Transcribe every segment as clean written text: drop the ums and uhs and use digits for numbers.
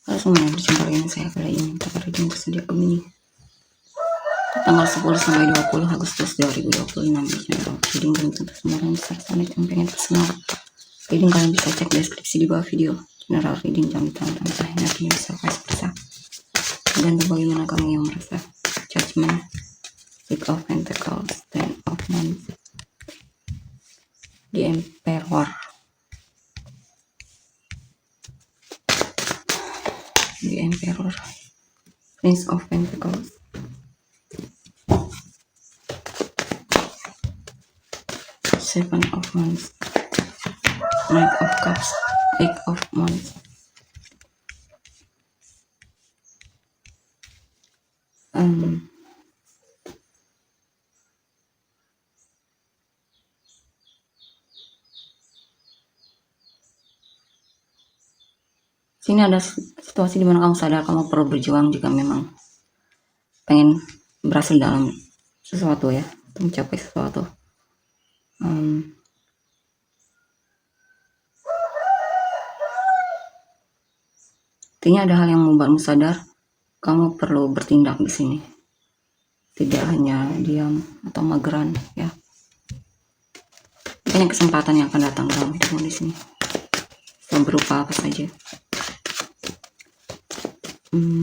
Halo semuanya, berjumpa dengan saya kali ini pada reading bersedia Gemini tanggal 10 sampai 20 Agustus 2026 di channel reading dan untuk semua orang besar planet yang pengen personal reading. Kalian bisa cek deskripsi di bawah video. General reading jangan ditantang energi bisa vice versa, dan bagaimana kamu yang merasa judgment, Six of Pentacles, Ten of Wands, The Emperor, The Emperor, Prince of Pentacles, Seven of Wands, Knight of Cups, Eight of Wands. Sini ada situasi di mana kamu sadar kamu perlu berjuang jika memang pengen berhasil dalam sesuatu ya, untuk mencapai sesuatu. Artinya ada hal yang membuatmu sadar kamu perlu bertindak di sini, tidak hanya diam atau mageran ya. Banyak kesempatan yang akan datang dalam hidupmu di sini, berupa apa saja.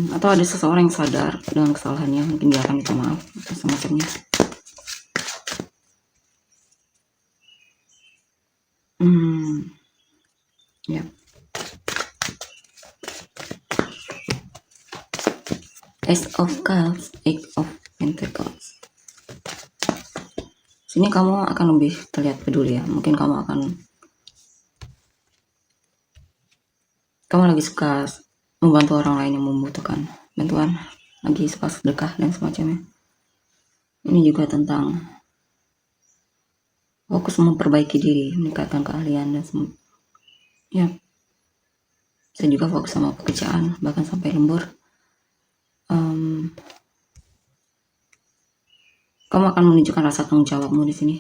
Atau ada seseorang yang sadar dengan kesalahannya, mungkin dia akan minta maaf atau semacamnya. Ya. Ace of Cups, Eight of Pentacles. Sini kamu akan lebih terlihat peduli ya. Mungkin kamu lagi suka membantu orang lain yang membutuhkan bantuan, lagi suka sedekah dan semacamnya. Ini juga tentang fokus memperbaiki diri, meningkatkan keahlian dan ya. Bisa juga fokus sama pekerjaan, bahkan sampai lembur. Kamu akan menunjukkan rasa tanggung jawabmu di sini.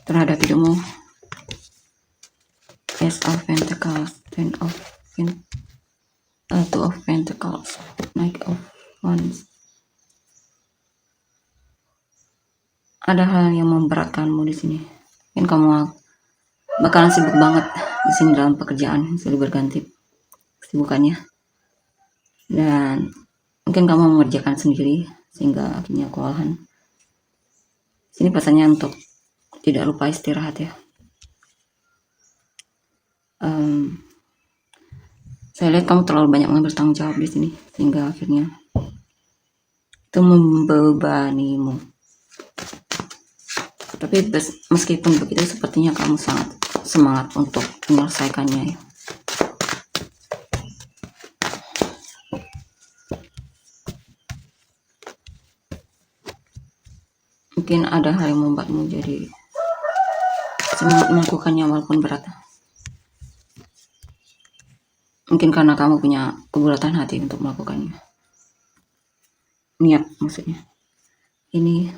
Terhadap hidupmu. Ace of Pentacles, Two of Pentacles, Knight of Wands. Ada hal yang memberatkanmu di sini. Mungkin kamu bakalan sibuk banget di sini dalam pekerjaan, silih berganti kesibukannya. Dan mungkin kamu mengerjakan sendiri sehingga akhirnya kewalahan. Sini pesannya untuk tidak lupa istirahat ya. Saya lihat kamu terlalu banyak mengambil tanggung jawab di sini sehingga akhirnya itu membebanimu. Tapi meskipun begitu, sepertinya kamu sangat semangat untuk menyelesaikannya ya. Mungkin ada hal yang membuatmu jadi semangat melakukannya walaupun berat. Mungkin karena kamu punya kebulatan hati untuk melakukannya. Niat maksudnya. Ini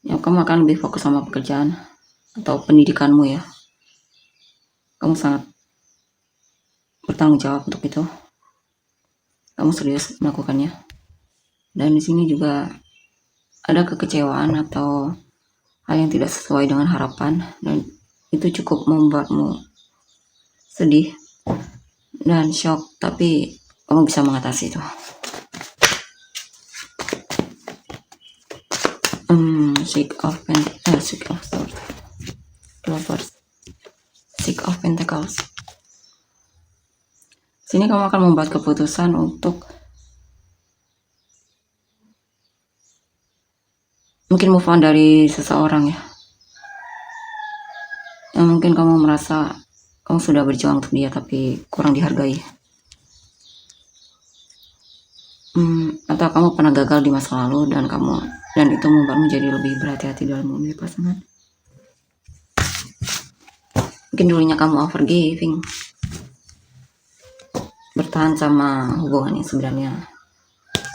ya, kamu akan lebih fokus sama pekerjaan atau pendidikanmu ya. Kamu sangat bertanggung jawab untuk itu. Kamu serius melakukannya. Dan di sini juga ada kekecewaan atau hal yang tidak sesuai dengan harapan, dan itu cukup membuatmu sedih dan shock, tapi kamu bisa mengatasi itu. Six of Pentacles. Sini kamu akan membuat keputusan untuk mungkin move on dari seseorang ya, yang mungkin kamu merasa kamu sudah berjuang untuk dia tapi kurang dihargai. Atau kamu pernah gagal di masa lalu dan itu membuatmu jadi lebih berhati-hati dalam memilih pasangan. Mungkin dulunya kamu overgiving, bertahan sama hubungan yang sebenarnya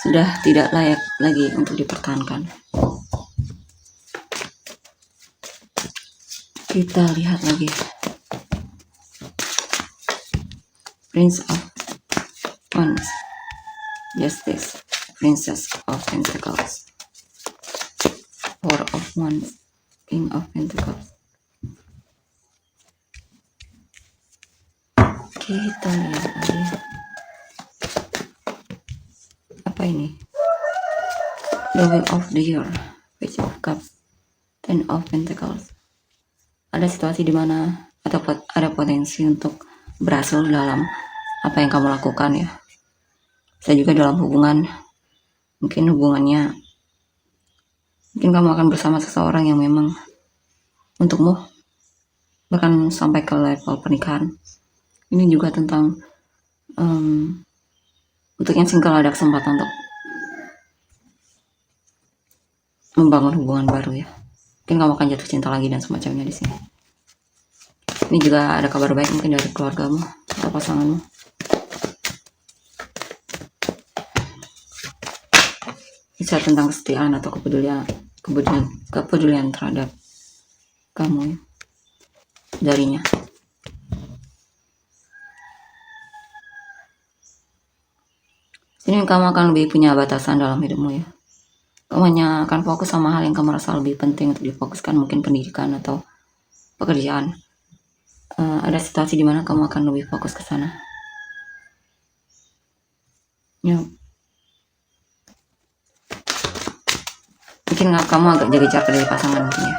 sudah tidak layak lagi untuk dipertahankan. Kita lihat lagi. Prince of Wands, Justice, Princess of Pentacles, Four of Wands, King of Pentacles. Kita lihat lagi. Apa ini? The Wheel of the Year, Page of Cups, Ten of Pentacles. Ada situasi di mana ada potensi untuk berhasil dalam apa yang kamu lakukan ya. Bisa juga dalam hubungan, mungkin kamu akan bersama seseorang yang memang untukmu, bahkan sampai ke level pernikahan. Ini juga tentang untuk yang single ada kesempatan untuk membangun hubungan baru ya. Mungkin kamu akan jatuh cinta lagi dan semacamnya di sini. Ini juga ada kabar baik mungkin dari keluargamu atau pasanganmu. Bisa tentang kesetiaan atau kepedulian terhadap kamu ya, darinya. Sini kamu akan lebih punya batasan dalam hidupmu ya. Kamu hanya akan fokus sama hal yang kamu rasa lebih penting untuk difokuskan, mungkin pendidikan atau pekerjaan. Ada situasi di mana kamu akan lebih fokus ke sana. Ya. Mungkin kamu agak jaga jarak dari pasangan mungkin ya.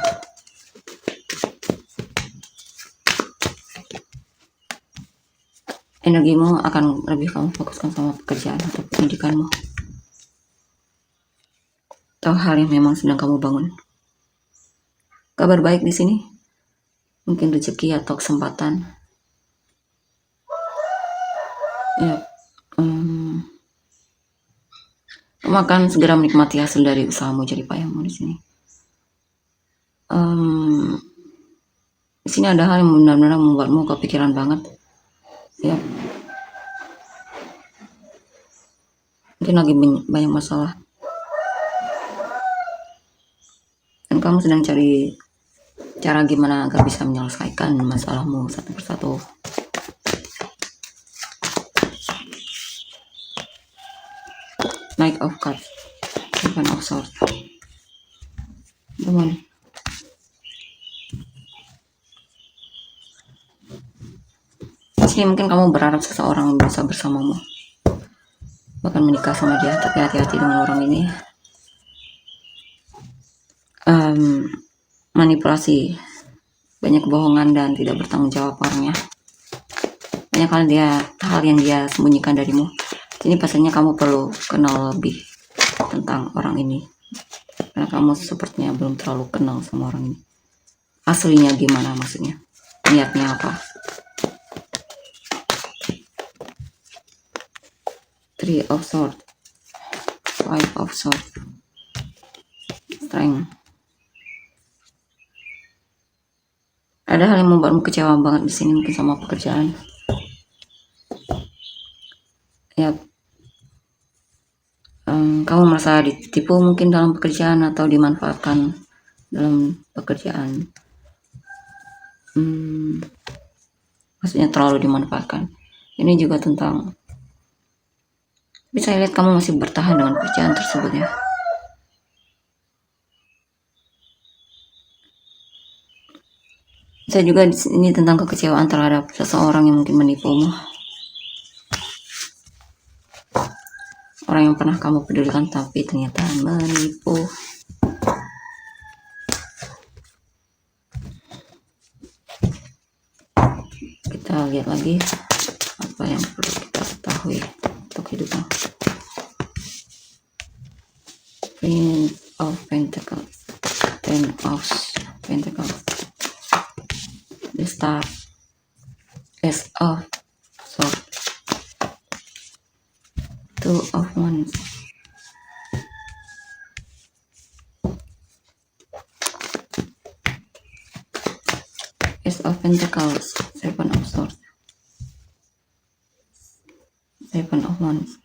Energimu akan lebih kamu fokuskan sama pekerjaan atau pendidikanmu, atau hal yang memang sedang kamu bangun. Kabar baik di sini, mungkin rezeki atau kesempatan. Ya, kamu akan segera menikmati hasil dari usahamu jadi payahmu di sini. Di sini ada hal yang benar-benar membuatmu kepikiran banget. Ya, mungkin lagi banyak masalah dan kamu sedang cari cara gimana agar bisa menyelesaikan masalahmu satu persatu. Knight of Cups, Seven of Swords. Teman, sini mungkin kamu berharap seseorang bisa bersamamu, bahkan menikah sama dia, tapi hati-hati dengan orang ini. Manipulasi, banyak kebohongan dan tidak bertanggung jawab orangnya. Banyak hal yang dia sembunyikan darimu. Ini pastinya kamu perlu kenal lebih tentang orang ini, karena kamu sepertinya belum terlalu kenal sama orang ini. Aslinya gimana, maksudnya niatnya apa. Three of Swords, Five of Swords, Strength. Ada hal yang membuatmu kecewa banget di sini, mungkin sama pekerjaan. Ya, kamu merasa ditipu mungkin dalam pekerjaan atau dimanfaatkan dalam pekerjaan. Maksudnya terlalu dimanfaatkan. Ini juga tentang, bisa lihat kamu masih bertahan dengan pekerjaan tersebut ya. Bisa juga ini tentang kekecewaan terhadap seseorang yang mungkin menipumu. Orang yang pernah kamu pedulikan tapi ternyata menipu. Kita lihat lagi apa yang perlu kita ketahui untuk hidupmu. Prince of Pentacles, Ten of Pentacles, the Star, Ace of Swords, Two of Wands, Ace of Pentacles, Seven of Swords, Seven of Wands.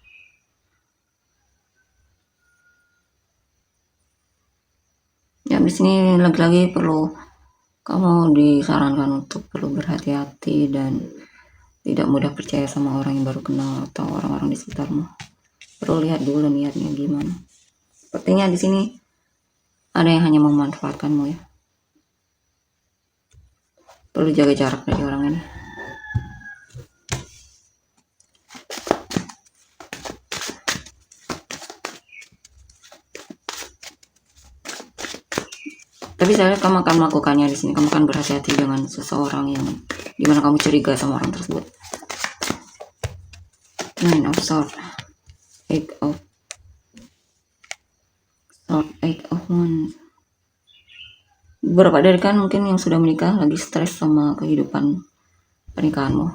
Ya, di sini lagi-lagi perlu Kamu disarankan untuk perlu berhati-hati dan tidak mudah percaya sama orang yang baru kenal atau orang-orang di sekitarmu. Perlu lihat dulu niatnya gimana. Sepertinya di sini ada yang hanya memanfaatkanmu ya. Perlu jaga jarak dari orang ini. Tapi saya lihat kamu akan melakukannya di sini. Kamu akan berhati-hati dengan seseorang yang dimana kamu curiga sama orang tersebut. Nine of Swords, Eight of Swords, Eight of Wands. Beberapa dari kan mungkin yang sudah menikah lagi stres sama kehidupan pernikahanmu,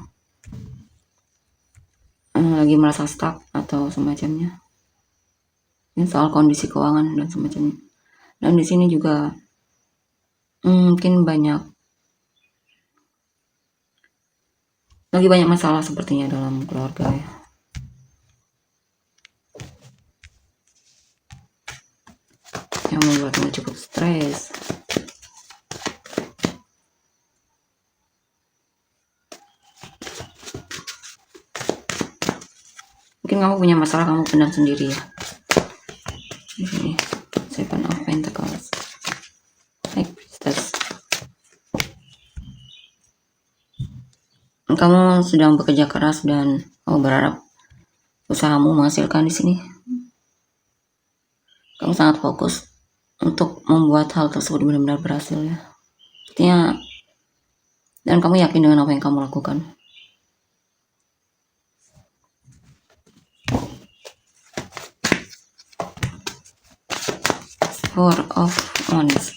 lagi merasa stuck atau semacamnya. Ini soal kondisi keuangan dan semacamnya. Dan di sini juga mungkin lagi banyak masalah sepertinya dalam keluarga ya. Yang membuatmu cukup stres. Mungkin kamu punya masalah, kamu pendam sendiri ya. Di sini Seven of Pentacles, High Priestess. Kamu sedang bekerja keras dan kamu berharap usahamu menghasilkan di sini. Kamu sangat fokus untuk membuat hal tersebut benar-benar berhasil ya. Artinya, dan kamu yakin dengan apa yang kamu lakukan. Four of Wands,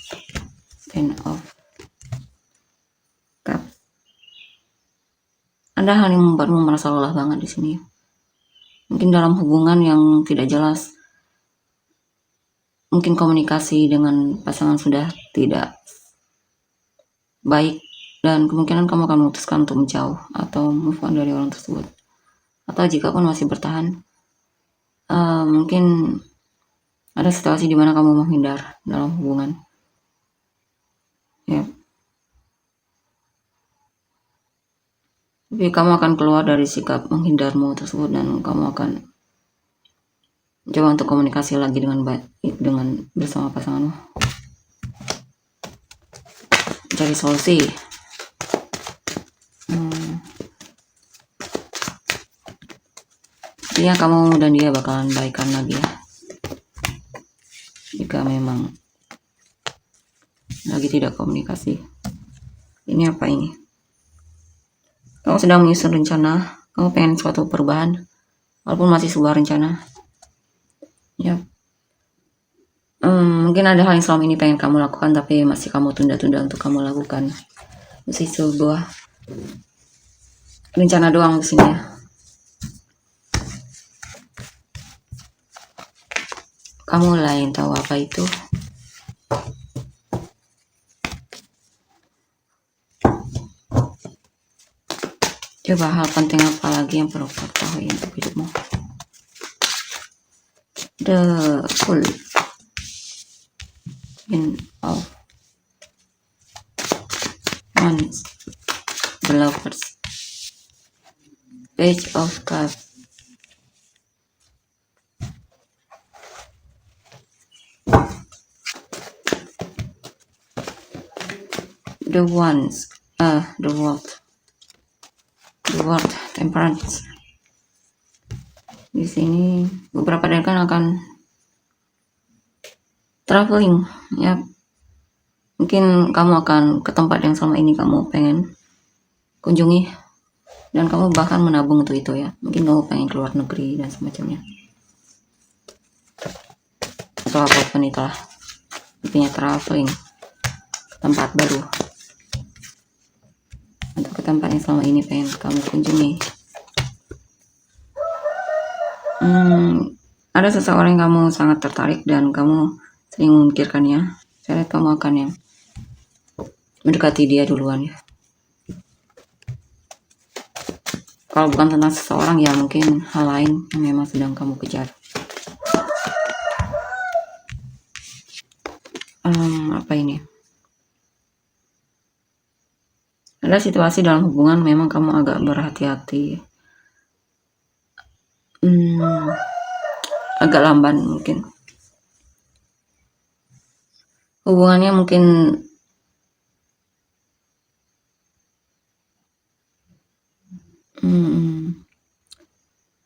Ten of Cups. Ada hal yang membuatmu merasa lelah banget di sini. Mungkin dalam hubungan yang tidak jelas. Mungkin komunikasi dengan pasangan sudah tidak baik dan kemungkinan kamu akan memutuskan untuk menjauh atau move on dari orang tersebut. Atau jika pun masih bertahan, mungkin ada situasi di mana kamu menghindar dalam hubungan. Ya. Tapi kamu akan keluar dari sikap menghindarmu tersebut dan kamu akan coba untuk komunikasi lagi dengan baik bersama pasanganmu. Cari solusi. Artinya kamu dan dia bakalan baikan lagi ya. Jika memang lagi tidak komunikasi. Ini apa ini? Kamu sedang menyusun rencana, kamu pengen suatu perubahan, walaupun masih sebuah rencana. Ya. Mungkin ada hal yang selama ini pengen kamu lakukan, tapi masih kamu tunda-tunda untuk kamu lakukan. Masih sebuah rencana doang di sini ya. Kamu lah yang tahu apa itu. Coba hal penting apa lagi yang perlu kau ketahui untuk hidupmu. The Fool, Queen of Wands, The Lovers, Page of Cups, The Wands, The World, Temperance. Di sini beberapa dari kan akan traveling ya. Mungkin kamu akan ke tempat yang selama ini kamu pengen kunjungi dan kamu bahkan menabung untuk itu ya. Mungkin kamu pengen keluar negeri dan semacamnya. Atau apapun itulah. Intinya traveling ke tempat baru. Atau ke tempat yang selama ini pengen kamu kunjungi. Ada seseorang yang kamu sangat tertarik dan kamu sering memikirkannya. Saya lihat kamu akan yang mendekati dia duluan ya. Kalau bukan tentang seseorang ya mungkin hal lain yang memang sedang kamu kejar. Apa ini? Ada situasi dalam hubungan memang kamu agak berhati-hati, agak lamban mungkin. Hubungannya mungkin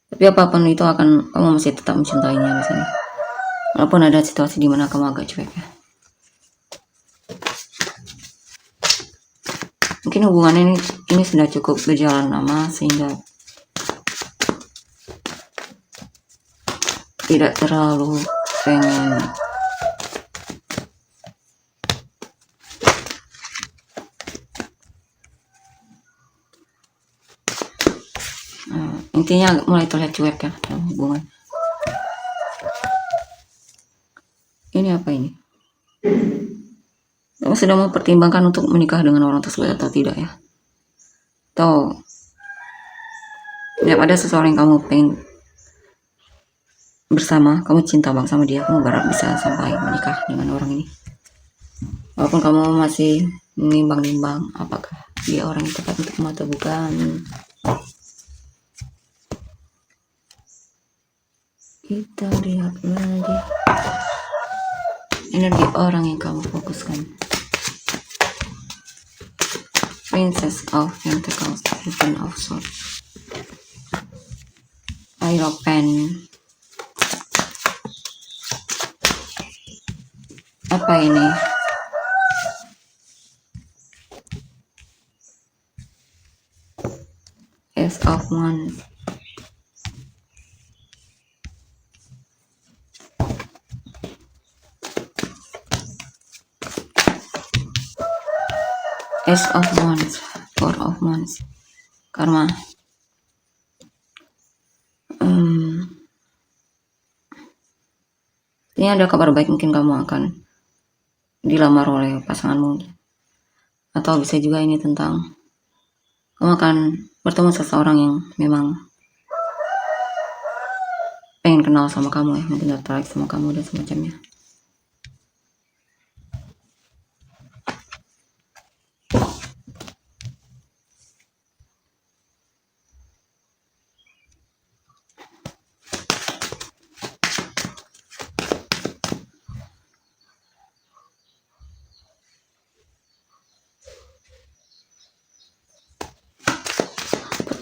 tapi apapun itu kamu masih tetap mencintainya di sini. Walaupun ada situasi di mana kamu agak cuek ya. Mungkin hubungan ini sudah cukup berjalan lama sehingga tidak terlalu pengen intinya mulai terlihat cuek ya dalam hubungan. Ini apa ini? Kamu sudah mempertimbangkan untuk menikah dengan orang tersebut atau tidak ya? Atau ya ada seseorang yang kamu pengen bersama, kamu cinta banget sama dia, kamu berharap bisa sampai menikah dengan orang ini. Walaupun kamu masih menimbang-nimbang apakah dia orang yang tepat untuk kamu atau bukan. Kita lihat lagi energi orang yang kamu fokuskan. Princess of Pentacles, Seven of Swords, Hierophant. Apa ini? Ace of Wands. Ace of Wands, Four of Wands, Karma. Ini ada kabar baik, mungkin kamu akan dilamar oleh pasanganmu. Atau bisa juga ini tentang kamu akan bertemu seseorang yang memang pengen kenal sama kamu ya, mungkin tertarik sama kamu dan semacamnya.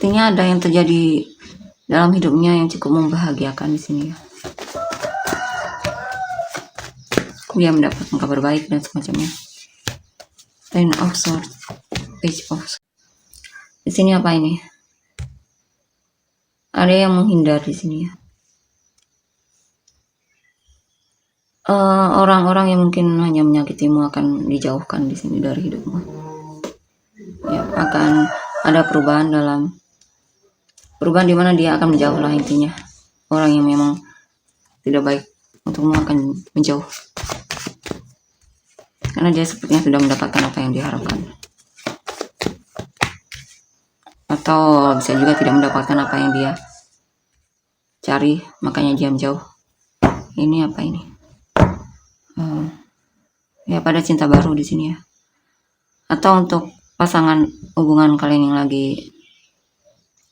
Sepertinya ada yang terjadi dalam hidupnya yang cukup membahagiakan di sini ya. Dia mendapatkan kabar baik dan semacamnya. Ten of Swords, Page of Swords. Di sini apa ini? Ada yang menghindar di sini ya. Orang-orang yang mungkin hanya menyakitimu akan dijauhkan di sini dari hidupmu. Ya, akan ada perubahan di mana dia akan menjauh lah intinya. Orang yang memang tidak baik untukmu akan menjauh. Karena dia sepertinya sudah mendapatkan apa yang diharapkan. Atau bisa juga tidak mendapatkan apa yang dia cari, makanya dia menjauh. Ini apa ini? Ya pada cinta baru di sini ya. Atau untuk pasangan hubungan kalian yang lagi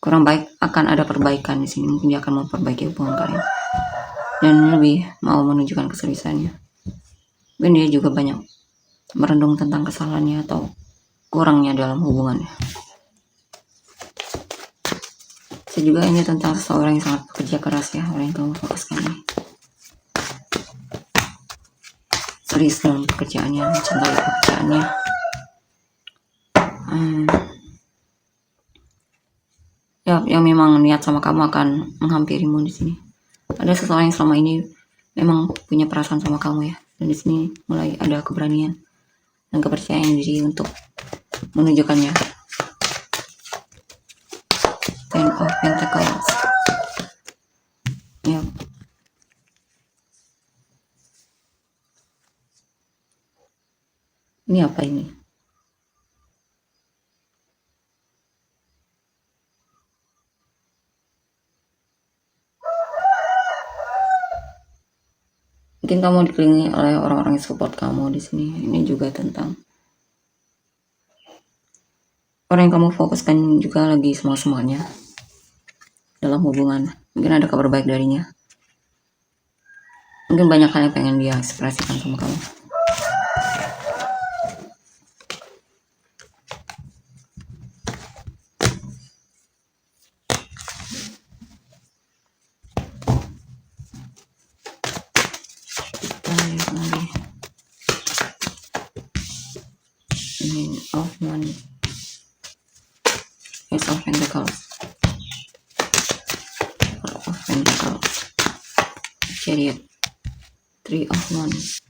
kurang baik, akan ada perbaikan di sini. Mungkin dia akan memperbaiki hubungan kalian dan lebih mau menunjukkan keseriusannya. Mungkin dia juga banyak merenung tentang kesalahannya atau kurangnya dalam hubungannya. Saya juga ini tentang seseorang yang sangat bekerja keras ya, orang yang kamu fokuskan ini. Serius dalam pekerjaannya, mencintai pekerjaannya. Ya, yang memang niat sama kamu akan menghampirimu di sini. Ada seseorang yang selama ini memang punya perasaan sama kamu ya, dan di sini mulai ada keberanian dan kepercayaan diri untuk menunjukkannya. Ten of Pentacles. Ya. Ini apa ini? Mungkin kamu dikelilingi oleh orang-orang yang support kamu di sini. Ini juga tentang orang yang kamu fokuskan juga lagi semangat-semangatnya dalam hubungan. Mungkin ada kabar baik darinya. Mungkin banyak hal yang pengen dia ekspresikan sama kamu. Of money, Ace of Pentacles, Four of Pentacles, Chariot, Three of Wands.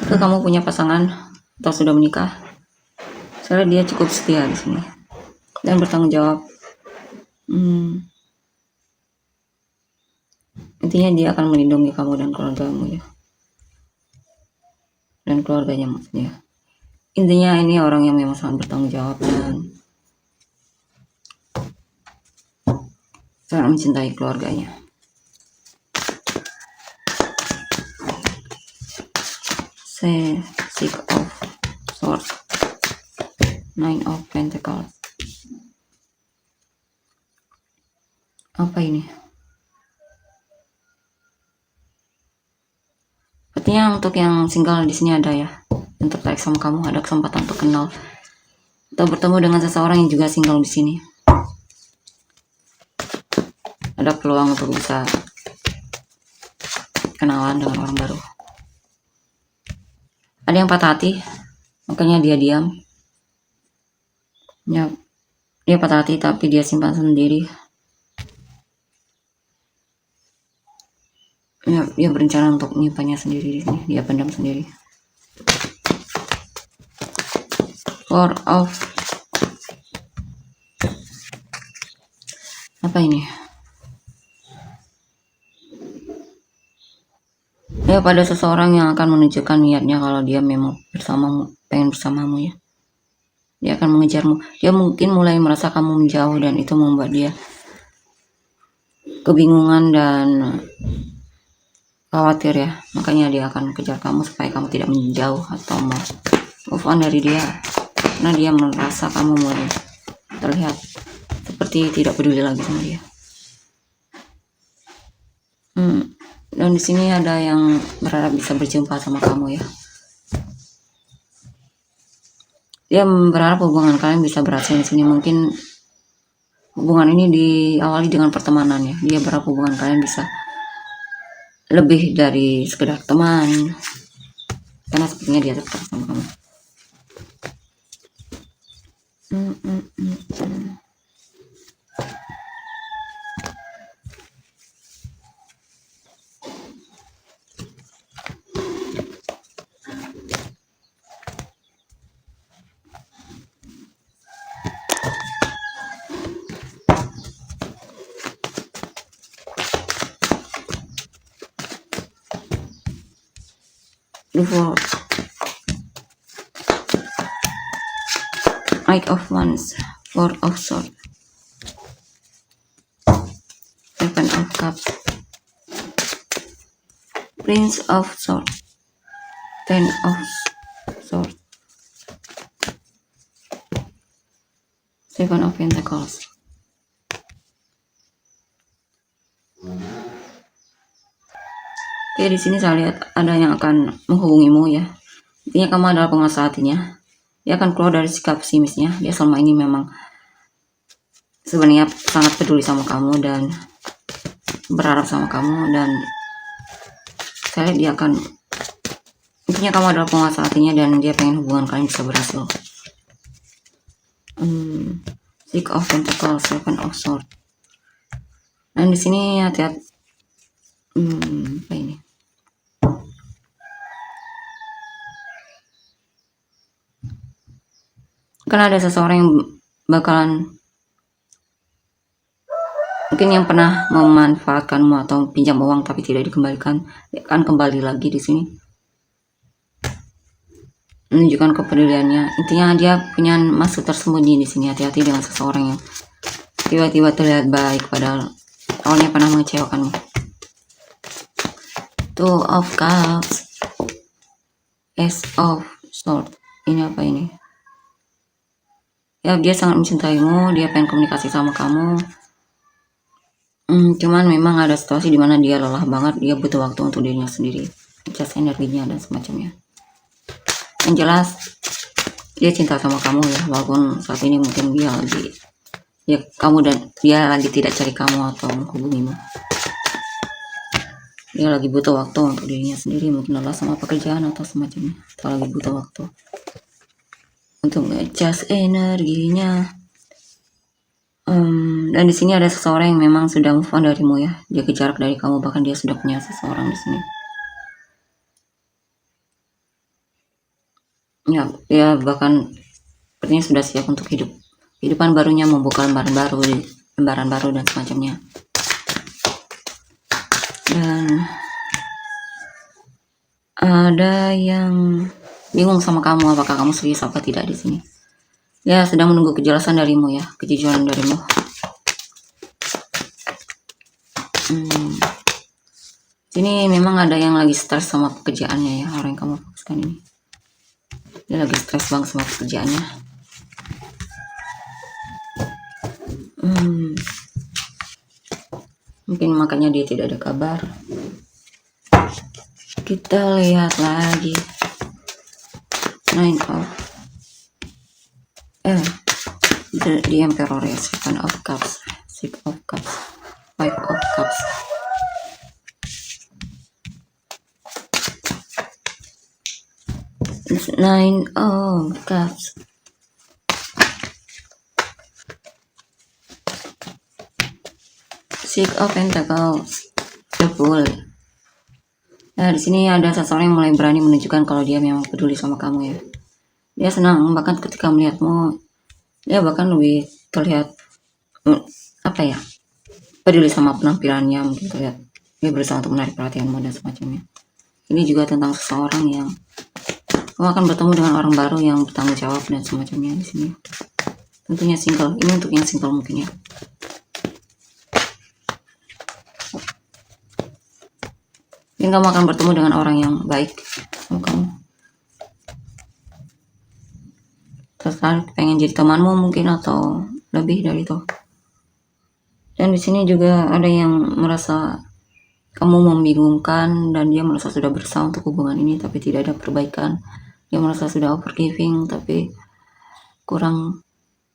Jika kamu punya pasangan atau sudah menikah, saya lihat dia cukup setia di sini dan bertanggung jawab. Intinya dia akan melindungi kamu dan keluargamu ya, dan keluarganya maksudnya. Intinya ini orang yang memang sangat bertanggung jawab dan sangat mencintai keluarganya. Six of Swords, Nine of Pentacles. Apa ini? Artinya untuk yang single di sini ada ya, yang tertarik sama kamu, ada kesempatan untuk kenal atau bertemu dengan seseorang yang juga single di sini. Ada peluang untuk bisa kenalan dengan orang baru. Ada yang patah hati, makanya dia diam. Ya, dia patah hati tapi dia simpan sendiri. Ya, dia berencana untuk menyimpannya sendiri di sini. Dia pendam sendiri. Four of apa ini? Ya, pada seseorang yang akan menunjukkan niatnya kalau dia memang bersamamu, pengen bersamamu ya. Dia akan mengejarmu. Dia mungkin mulai merasa kamu menjauh dan itu membuat dia kebingungan dan khawatir ya. Makanya dia akan kejar kamu supaya kamu tidak menjauh atau move on dari dia. Karena dia merasa kamu mulai terlihat seperti tidak peduli lagi sama dia. Dan di sini ada yang berharap bisa berjumpa sama kamu ya. Dia berharap hubungan kalian bisa berhasil di sini. Mungkin hubungan ini diawali dengan pertemanan ya. Dia berharap hubungan kalian bisa lebih dari sekedar teman. Karena sepertinya dia tertarik sama kamu. Knight of Wands, Four of Swords, Seven of Cups, Prince of Swords, Ten of Swords, Seven of Pentacles. Oke, di sini saya lihat ada yang akan menghubungimu ya. Intinya kamu adalah penguasa hatinya. Dia akan keluar dari sikap pesimisnya. Dia selama ini memang sebenarnya sangat peduli sama kamu dan berharap sama kamu, dan saya lihat dia akan, intinya kamu adalah penguasa hatinya dan dia pengen hubungan kalian bisa berhasil. Six of Pentacles, Seven of Swords. Dan di sini hati-hati. Apa ini? Karena ada seseorang yang bakalan Mungkin yang pernah memanfaatkanmu atau pinjam uang tapi tidak dikembalikan, dia akan kembali lagi di sini. Menunjukkan kepeduliannya. Intinya dia punya maksud tersembunyi di sini. Hati-hati dengan seseorang yang tiba-tiba terlihat baik padahal awalnya pernah mengecewakanmu. Two of Cups, Ace of Swords. Ini apa ini? Ya, dia sangat mencintaimu, dia pengen komunikasi sama kamu. Cuman memang ada situasi dimana dia lelah banget, dia butuh waktu untuk dirinya sendiri, cas energinya dan semacamnya. Yang jelas dia cinta sama kamu ya, walaupun saat ini mungkin dia lagi kamu dan dia lagi tidak cari kamu atau menghubungimu. Dia lagi butuh waktu untuk dirinya sendiri, mungkin lelah sama pekerjaan atau semacamnya, atau lagi butuh waktu untuk ngecas energinya. Dan di sini ada seseorang yang memang sudah move on darimu ya. Dia jarak dari kamu, bahkan dia sudah punya seseorang di sini. Ya, dia bahkan sepertinya sudah siap untuk kehidupan barunya, membuka lembaran baru dan semacamnya. Dan ada yang bingung sama kamu, apakah kamu serius apa tidak di sini. Dia sedang menunggu kejelasan darimu ya, kejujuran darimu. Sini memang ada yang lagi stres sama pekerjaannya ya, orang yang kamu fokuskan ini. Dia lagi stres banget sama pekerjaannya. Mungkin makanya dia tidak ada kabar. Kita lihat lagi. Nine of the Emperor ya, Seven of Cups, Six of Cups, Five of Cups. Nine of Cups. Six of Pentacles, the Fool. Nah, di sini ada seseorang yang mulai berani menunjukkan kalau dia memang peduli sama kamu ya. Dia senang bahkan ketika melihatmu, dia bahkan lebih terlihat peduli sama penampilannya, mungkin terlihat dia berusaha untuk menarik perhatianmu dan semacamnya. Ini juga tentang seseorang yang kamu akan bertemu dengan orang baru yang bertanggung jawab dan semacamnya di sini. Tentunya single. Ini untuk yang single mungkin ya. Mungkin kamu akan bertemu dengan orang yang baik sama kamu. Tertarik pengen jadi temanmu mungkin atau lebih dari itu. Dan di sini juga ada yang merasa kamu membingungkan dan dia merasa sudah berusaha untuk hubungan ini tapi tidak ada perbaikan. Dia merasa sudah overgiving tapi kurang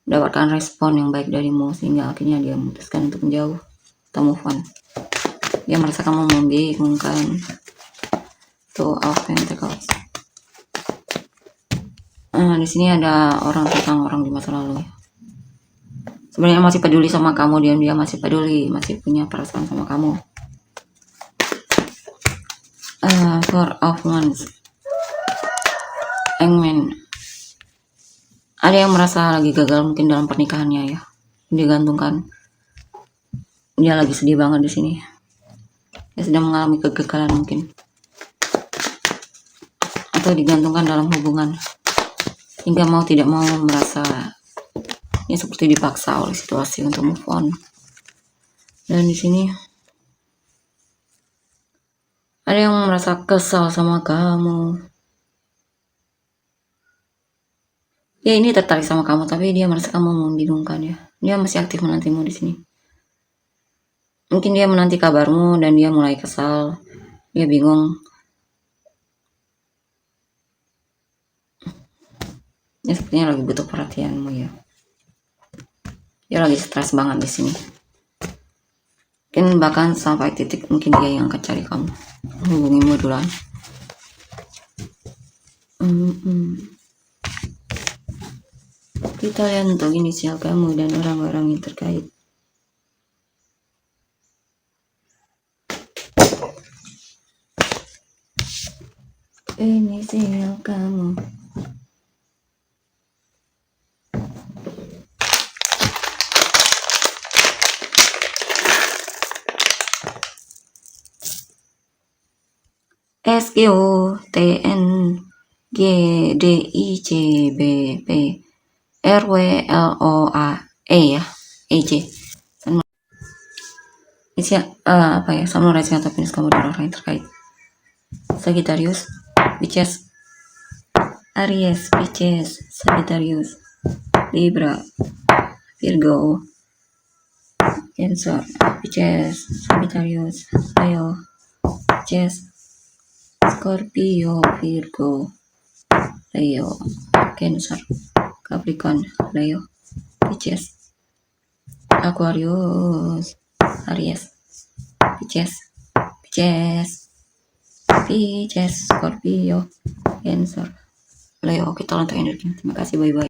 mendapatkan respon yang baik darimu sehingga akhirnya dia memutuskan untuk menjauh atau move on. Dia merasa kamu membingungkan. Two of Pentacles. Di sini ada tentang orang di masa lalu. Sebenarnya masih peduli sama kamu, dia masih peduli, masih punya perasaan sama kamu. Four of Wands. Hangman. Ada yang merasa lagi gagal mungkin dalam pernikahannya ya. Digantungkan. Dia lagi sedih banget di sini. Dia sedang mengalami kegagalan mungkin. Atau digantungkan dalam hubungan. Hingga mau tidak mau merasa ya seperti dipaksa oleh situasi untuk move on. Dan di sini ada yang merasa kesal sama kamu. Ya ini tertarik sama kamu tapi dia merasa kamu membingungkan ya. Dia masih aktif menantimu di sini. Mungkin dia menanti kabarmu dan dia mulai kesal. Dia bingung. Ya sepertinya lagi butuh perhatianmu ya. Dia lagi stres banget di sini. Mungkin bahkan sampai titik mungkin dia yang akan cari kamu. Hubungimu duluan. Kita lihat untuk inisial kamu dan orang-orang yang terkait. Inisial kamu. ScorpioTNGDICBP RWLOAE ya, EJ. Apa ya, samurai atau penis kamu dari orang yang terkait. Sagittarius, Pisces, Aries, Pisces, Sagittarius, Libra, Virgo, Cancer, Pisces, Sagittarius, Leo, Pisces, Scorpio, Virgo, Leo, Cancer, Capricorn, Leo, Pisces, Aquarius, Aries, Pisces, Scorpio, Cancer, Leo. Kita lantai energi. Terima kasih, bye-bye.